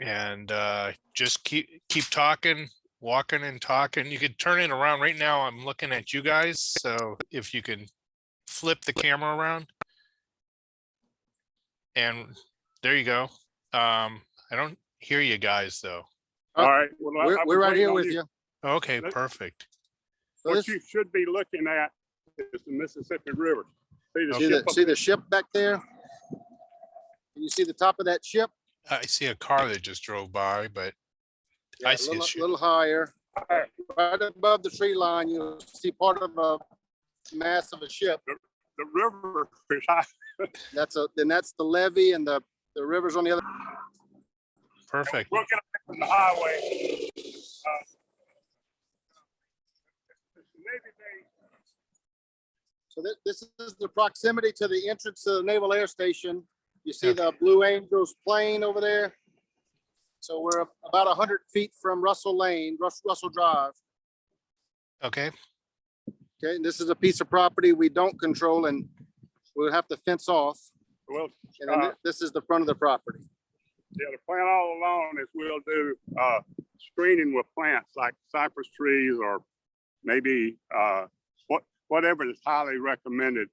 and just keep talking, walking and talking. You could turn it around. Right now I'm looking at you guys, so if you can flip the camera around, and there you go. I don't hear you guys though. All right, well, we're right here with you. Okay, perfect. So what you should be looking at is the Mississippi River. See the ship back there? Can you see the top of that ship? I see a car that just drove by, but Yeah, I see a little higher. Right above the tree line, you'll see part of a mass of a ship. The river is high. That's the levee, and the river's on the other. Perfect. We're looking from the highway. So this is the proximity to the entrance to the Naval Air Station. You see the Blue Angels plane over there. So we're about 100 feet from Russell Lane, Russell Drive. Okay. Okay, and this is a piece of property we don't control, and we'll have to fence off. Well, and then this is the front of the property. Yeah, the plan all along is we'll do screening with plants like cypress trees or maybe whatever is highly recommended,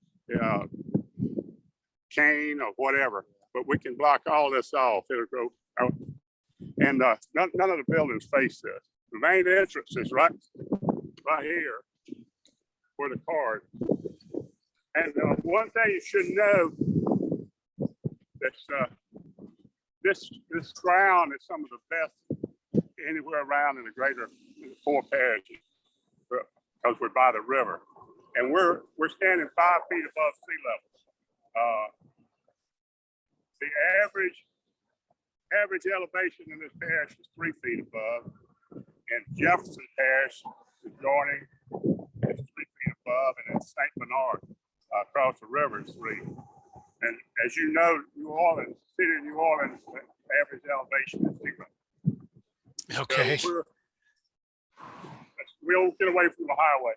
cane or whatever. But we can block all this off. It'll go out. And none of the buildings face this. The main entrance is right here where the car is. And one thing you should know that this ground is some of the best anywhere around in the greater 4 parishes because we're by the river, and we're standing 5 feet above sea level. The average elevation in this parish is 3 feet above, and Jefferson Parish is joining is 3 feet above, and then St. Bernard across the river is 3. And as you know, New Orleans, city of New Orleans, the average elevation is 0. Okay. So we'll get away from the highway.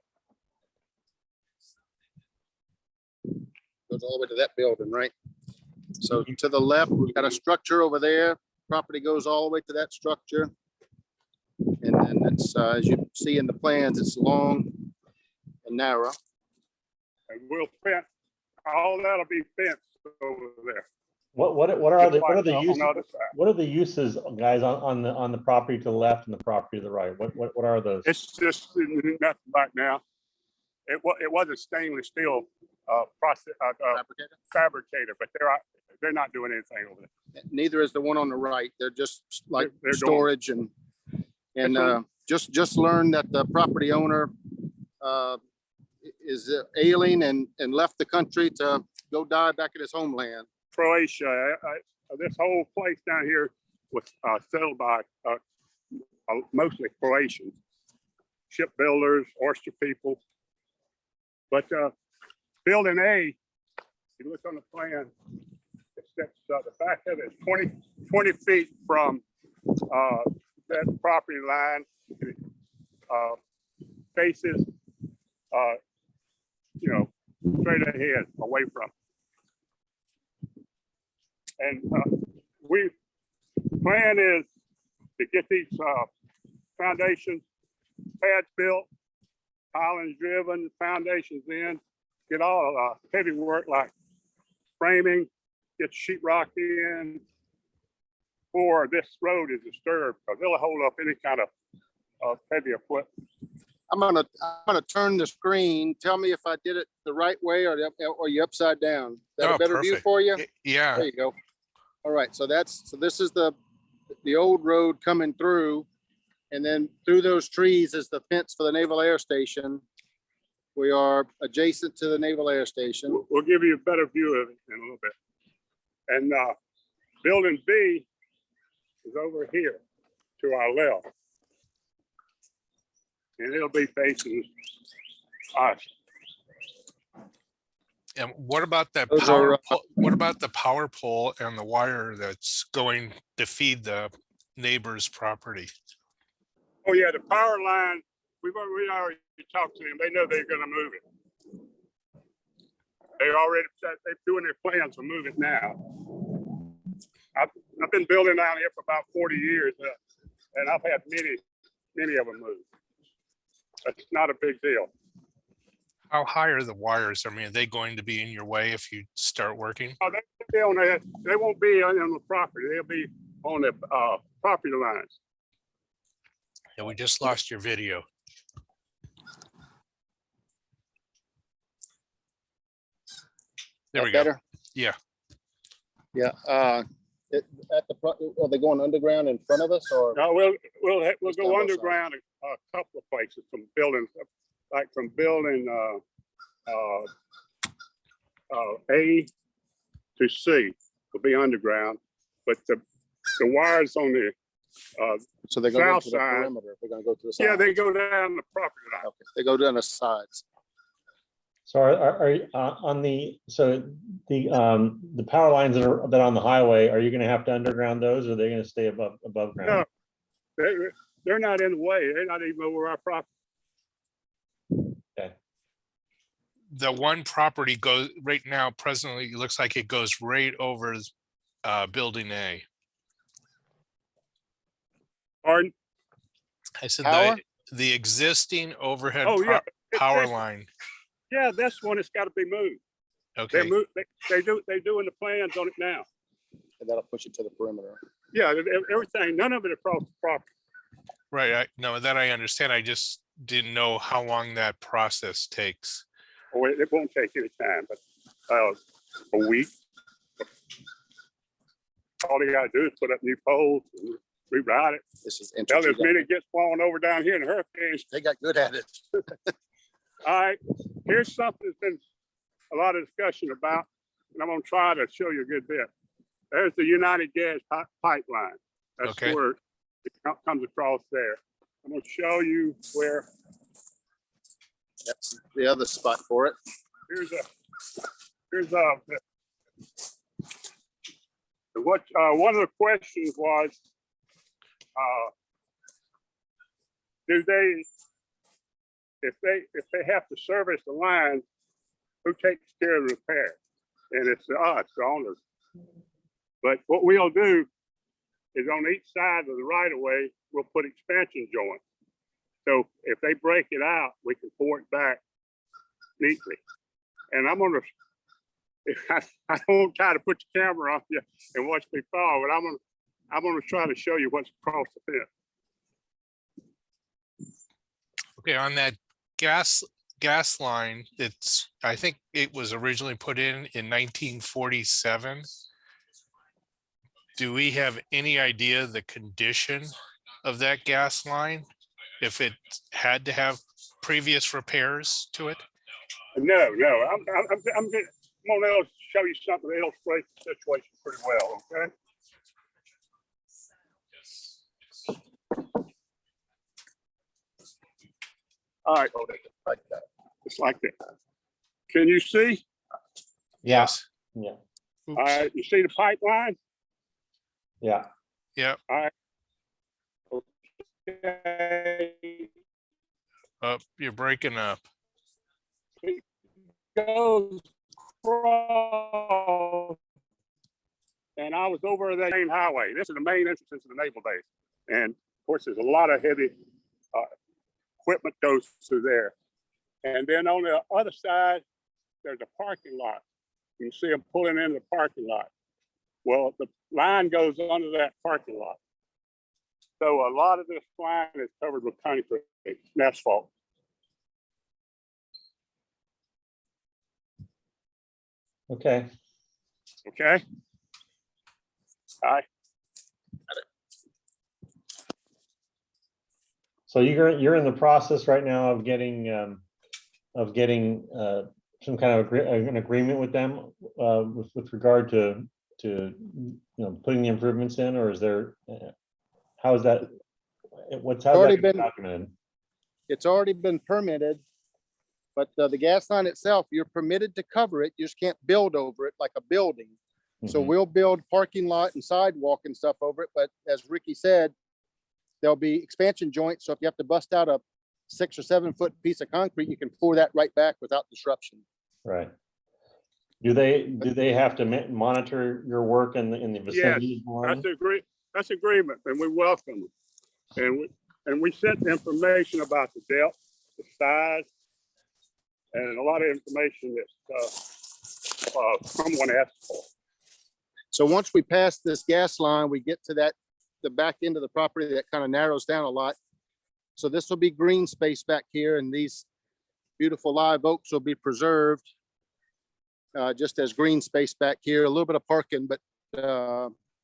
Goes all the way to that building, right? So to the left, we've got a structure over there. Property goes all the way to that structure. And then it's, as you see in the plans, it's long and narrow. And we'll fence, all that'll be fenced over there. What are the uses, guys, on the property to the left and the property to the right? What are those? It's just nothing right now. It was a stainless steel fabricator, but they're not doing anything over there. Neither is the one on the right. They're just like storage and just learned that the property owner is ailing and left the country to go die back in his homeland. Croatia. This whole place down here was settled by mostly Croatians, shipbuilders, oyster people. But building A, if you look on the plan, the back of it is 20 feet from that property line. Faces, straight ahead, away from. And plan is to get these foundation pads built, pilings driven, foundations in, get all heavy work like framing, get sheetrock in before this road is disturbed, because it'll hold up any kind of heavy equipment. I'm gonna turn the screen. Tell me if I did it the right way or you upside down. Is that a better view for you? Yeah. There you go. All right. So this is the old road coming through, and then through those trees is the fence for the Naval Air Station. We are adjacent to the Naval Air Station. We'll give you a better view of it in a little bit. And building B is over here to our left. And it'll be facing us. And what about that what about the power pole and the wire that's going to feed the neighbor's property? Oh yeah, the power line, we already talked to them. They know they're gonna move it. They're doing their plans to move it now. I've been building down here for about 40 years, and I've had many of them move. That's not a big deal. How high are the wires? I mean, are they going to be in your way if you start working? Oh, they won't be on the property. They'll be on the property lines. Yeah, we just lost your video. There we go. Better? Yeah. Yeah. Are they going underground in front of us, or? No, we'll Just go on both underground a couple of places from building, like from building A to C will be underground, but the wires on the So they're going to go south to the side. perimeter. They're going to go to the side. Yeah, they go down the property line. Okay. They go down the sides. So are you, on the, so the power lines that are on the highway, are you gonna have to underground those, or are they gonna stay above ground? No, they're not in the way. They're not even over our property. The one property goes right now, presently, it looks like it goes right over building A. Pardon? I said Power? the existing overhead Oh, yeah. power line. Yeah, that's one that's got to be moved. Okay, They're doing the plans on it now. And that'll push it to the perimeter. Yeah, everything, none of it across the property. right. No, that I understand. I just didn't know how long that process takes. Oh, it won't take any time, but a week. All they gotta do is put up new poles and reroute it. This is Tell as interesting. many gets falling over down here in hurricanes. They got good at it. All right, here's something that's been a lot of discussion about, and I'm gonna try to show you a good bit. There's the United Gas pipeline. That's Okay. where it comes across there. I'm gonna show you where, That's the other spot for it. here's what, one of the questions was, do they, if they have to service the line, who takes care of the repair? And it's us, the owners. But what we'll do is on each side of the right of way, we'll put expansion joints. So if they break it out, we can pour it back neatly. And I'm gonna, I don't try to put the camera on you and watch me fall, but I'm gonna try to show you what's across the fence. Okay, on that gas line, I think it was originally put in 1947. Do we have any idea the condition of that gas line? If it had to have previous repairs to it? No, I'm gonna show you something that illustrates the situation pretty well, okay? All right, like that. It's like that. Can you see? Yes. Yeah, All right, you see the pipeline? yeah. Yep. Okay. Oh, you're breaking up. Goes across, and I was over the main highway. This is the main entrance to the naval base, and of course, there's a lot of heavy equipment goes through there. And then on the other side, there's a parking lot. You can see them pulling into the parking lot. Well, the line goes under that parking lot. So a lot of this line is covered with concrete and asphalt. Okay. Okay. All right. So you're in the process right now of getting some kind of an agreement with them with regard to putting the improvements in, or is there, how is that, how's already that been documented? It's already been permitted, but the gas line itself, you're permitted to cover it. You just can't build over it like a building. So Mhm. we'll build parking lot and sidewalk and stuff over it. But as Ricky said, there'll be expansion joints. So if you have to bust out a 6 or 7 foot piece of concrete, you can pour that right back without disruption. Right. Do they have to monitor your work in the vicinity? That's agreement, and we welcome them. And we sent information about the depth, the size, and a lot of information that someone asked for. So once we pass this gas line, we get to the back end of the property that kind of narrows down a lot. So this will be green space back here, and these beautiful live oaks will be preserved just as green space back here. A little bit of parking, but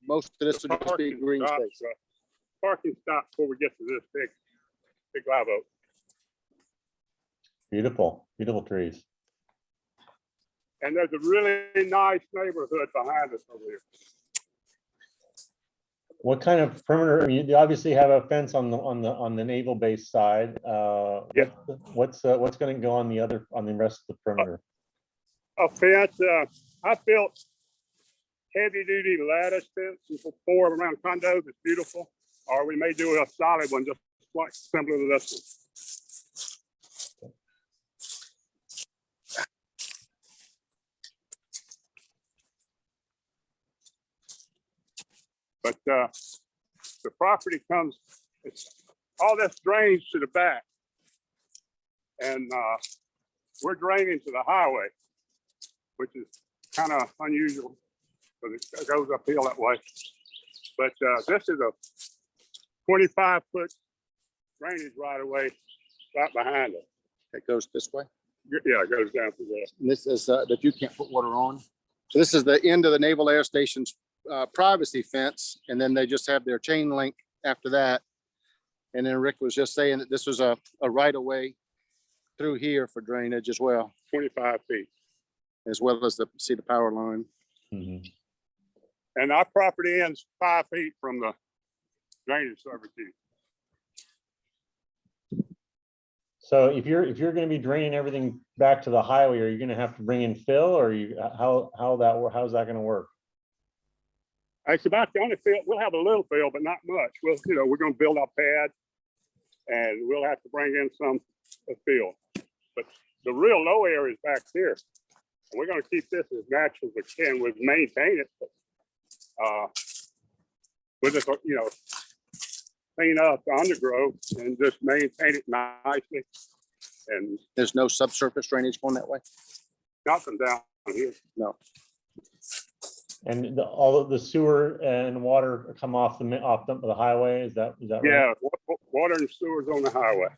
most of this will just be green space. Parking stop before we get to this big live oak. Beautiful, beautiful trees. And there's a really nice neighborhood behind us over here. What kind of perimeter? I mean, you obviously have a fence on the naval base side. Yeah. What's going to go on the rest of the perimeter? A fence. I built heavy duty lattice fence before around condos. It's beautiful. Or we may do a solid one, just like similar to this one. But the property all this drains to the back, and we're draining to the highway, which is kind of unusual because it goes uphill that way. But this is a 25-foot drainage right away right behind it. It goes this way. Yeah, it goes down through there. And this is that you can't put water on. So this is the end of the Naval Air Station's privacy fence, and then they just have their chain link after that. And then Rick was just saying that this was a right of way through here for drainage as well, 25 feet. as well as the power line. Mhm. And our property ends 5 feet from the drainage servitude. So if you're going to be draining everything back to the highway, are you going to have to bring in fill, or how's that going to work? It's about the only fill. We'll have a little fill, but not much. We're going to build our pad, and we'll have to bring in some fill. But the real low area is back here. And we're going to keep this as natural as we can. We'll maintain it. But, we'll just, clean up the undergrowth and just maintain it nicely. And There's no subsurface drainage going that way? nothing down here. No. And all of the sewer and water come off the highway. Is that right? Yeah, water and sewers on the highway.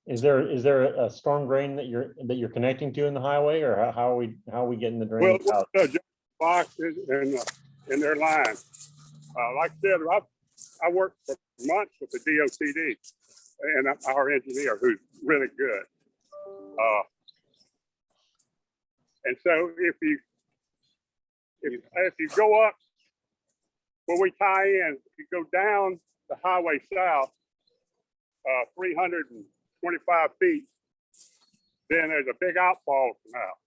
Is there a storm drain that you're connecting to in the highway, or how are we getting the drainage out? Just boxes in their line. Like I said, I worked for months with the DOTD and our engineer, who's really good. And so if you go up where we tie in, if you go down the highway south, 325 feet, then there's a big outfall canal.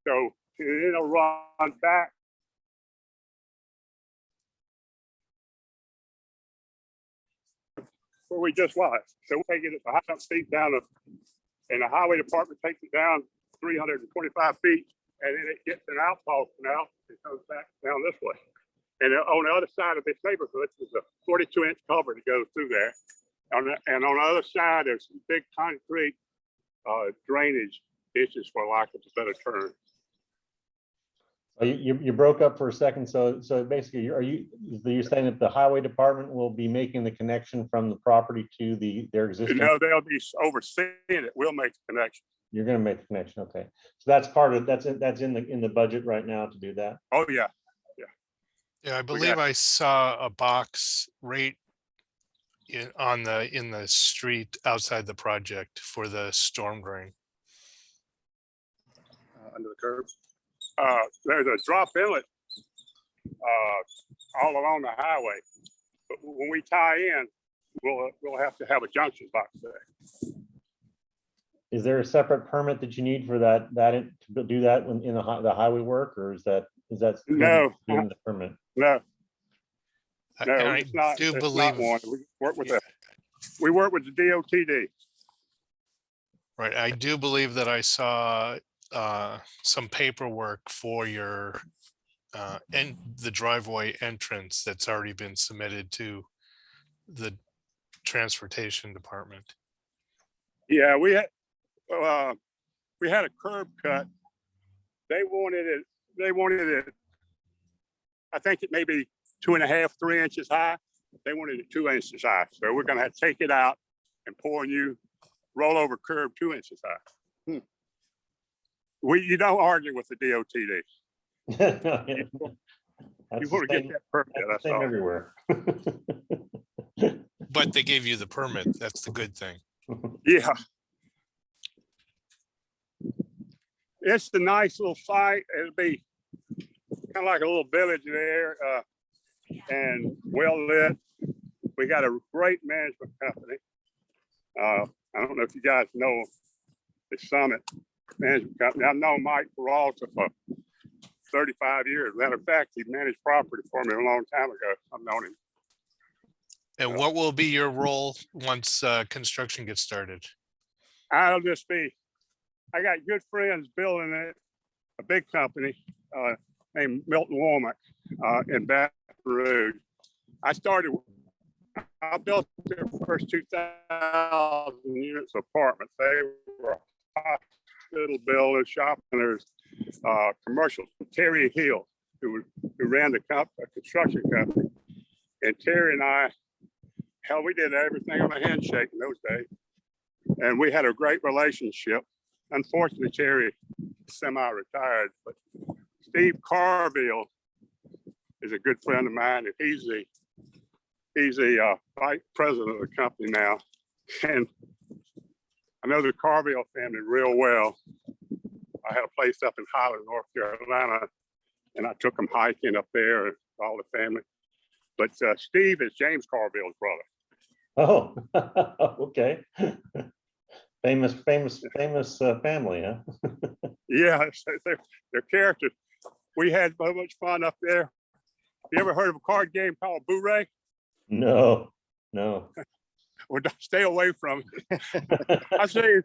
So it'll run back. Where we just was. So we'll take it at 100 feet down, and the highway department takes it down 325 feet, and then it gets an outfall canal. It goes back down this way. And on the other side of this neighborhood, there's a 42-inch culvert that goes through there. And on the other side, there's some big concrete drainage ditches, for lack of a better term. You broke up for a second. So basically, are you saying that the highway department will be making the connection from the property to their existing? No, they'll be overseeing it. We'll make the connection. You're going to make the connection. Okay. So that's part of that's in the budget right now to do that. Oh yeah. Yeah, I believe I saw a box right in the street outside the project for the storm drain. Under the curb. There's a drop inlet all along the highway, but when we tie in, we'll have to have a junction box there. Is there a separate permit that you need for that to do that in the highway work, or is that No. in the permit? No, And no, I it's not. do it's believe, not one. We work with the DOTD. right, I do believe that I saw some paperwork for your and the driveway entrance that's already been submitted to the transportation department. Yeah, we had a curb cut. They wanted it, I think it may be 2.5, 3 inches high. They wanted it 2 inches high. So we're gonna have to take it out and pour a new rollover curb 2 inches high. You don't argue with the DOTD. You want to get that permit, that's all. Everywhere. But they gave you the permit. That's the good thing. Yeah. It's a nice little site. It'll be kind of like a little village there, and well lit. We got a great management company. I don't know if you guys know the Summit Management Company. I've known Mike Peralta for 35 years. Matter of fact, he managed property for me a long time ago. I've known him. And what will be your role once construction gets started? I'll just be, I got good friends building it, a big company named Milton Womack in Baton Rouge. I built their first 2,000 units of apartments. They were hospital buildings, shopping centers, commercials. Terry Hill, who ran the construction company. And Terry and I, hell, we did everything on a handshake in those days. And we had a great relationship. Unfortunately, Terry semi-retired, but Steve Carville is a good friend of mine, and he's the vice president of the company now. And I know the Carville family real well. I had a place up in Highland, North Carolina, and I took them hiking up there, all the family. But Steve is James Carville's brother. Oh, okay. Famous family, huh? Yeah, they're characters. We had so much fun up there. You ever heard of a card game called Boo-Ray? No. Well, stay away from it. I see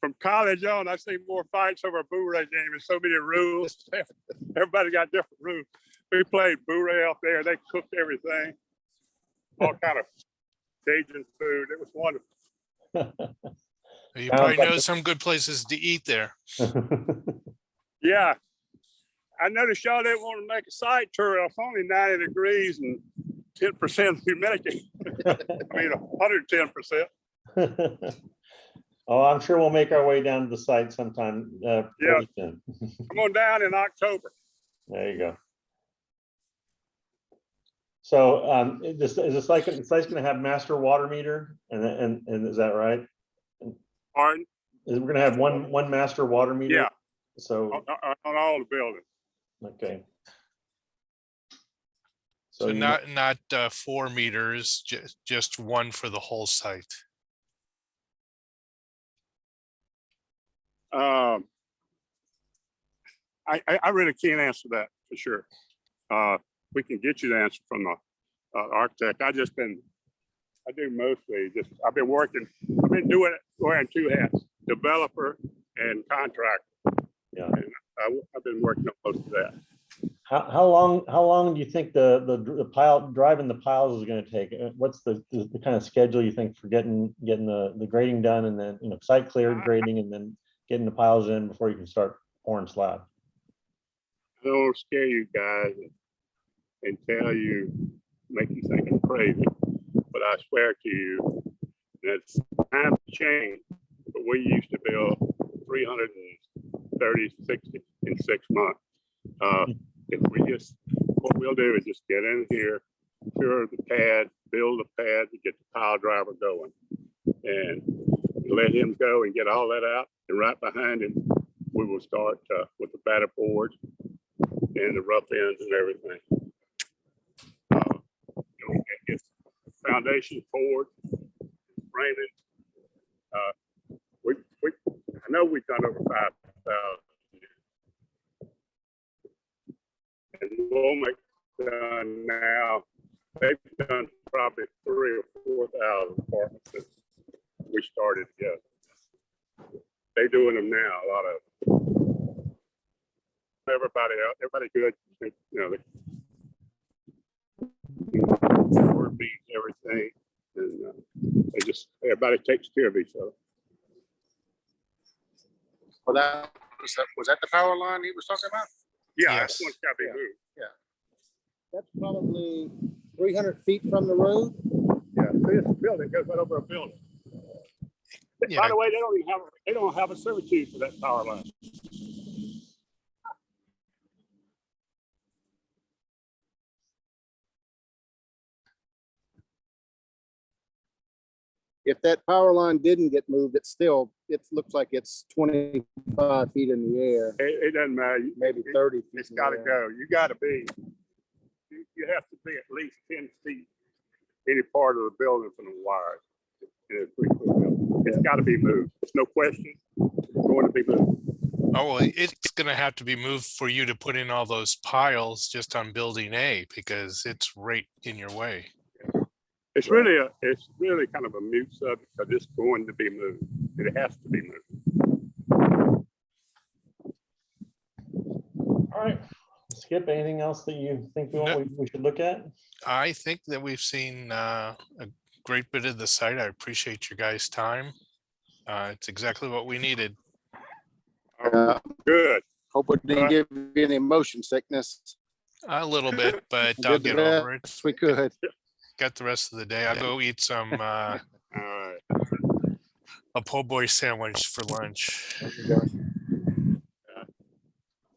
from college on, I see more fights over a Boo-Ray game. There's so many rules. Everybody got different rules. We played Boo-Ray out there. They cooked everything, all kind of Cajun food. It was wonderful. You probably know some good places to eat there. Yeah. I noticed y'all didn't want to make a site tour. It's only 90 degrees and 10% humidity. I mean, 110%. Oh, I'm sure we'll make our way down to the site sometime. Pretty soon. Come on down in October. There you go. So is the site's going to have master water meter, and is that right? Pardon? We're going to have one master water meter. Yeah. So on all the buildings. okay. So not 4 meters, just one for the whole site. I really can't answer that for sure. We can get you the answer from the architect. I do mostly I've been doing it wearing 2 hats, developer and contractor. Yeah. And I've been working on most of that. How long do you think the pile driving the piles is going to take? What's the kind of schedule you think for getting the grading done, and then site cleared grading, and then getting the piles in before you can start pouring slab? I don't want to scare you guys and tell you, make you think I'm crazy, but I swear to you that times change. But we used to build 330, 60 in 6 months. If what we'll do is just get in here, cure the pad, build the pad to get the pile driver going, and let him go and get all that out. And right behind him, we will start with the batter boards and the rough ends and everything. Get foundation poured, framing. I know we've done over 5,000. And Womack done now, they've done probably 3,000 or 4,000 apartments since we started together. They're doing them now, a lot of them. everybody else, everybody good, board meetings, everything, and everybody takes care of each other. Well, was that the power line he was talking about? Yeah, Yes. that's one's gotta be Yeah. moved. That's probably 300 feet from the road. Yeah, this building goes right over a building. By Yeah. the way, they don't have a servitude for that power line. If that power line didn't get moved, it looks like it's 25 feet in the air, It doesn't matter. maybe 30 feet. It's in the gotta air. go. You gotta be, you have to be at least 10 feet any part of the building from the wires. in a 3-foot building. It's gotta be moved. There's no question. It's going to be moved. Oh, well, it's gonna have to be moved for you to put in all those piles just on building A because it's right in your way. It's really kind of a mute subject because it's going to be moved. It has to be moved. All right, Skip, anything else that you think we should look at? I think that we've seen a great bit of the site. I appreciate your guys' time. It's exactly what we needed. Good. Hope it didn't give you any motion sickness. A little bit, but We I'll did the get over it. best we could. Got the rest of the day. I'll go eat some All right. a po' boy sandwich for lunch.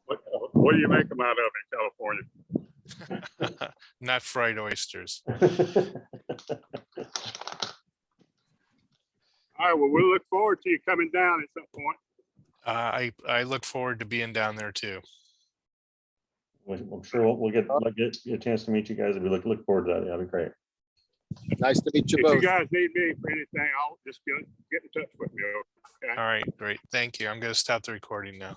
What do you make them out of in California? Not fried oysters. All right, well, we'll look forward to you coming down at some point. I look forward to being down there too. I'm sure we'll get a chance to meet you guys. We look forward to that. That'd be great. Nice to meet you If both. you guys need me for anything, I'll just get in touch with me. Okay? All right, great. Thank you. I'm going to stop the recording now.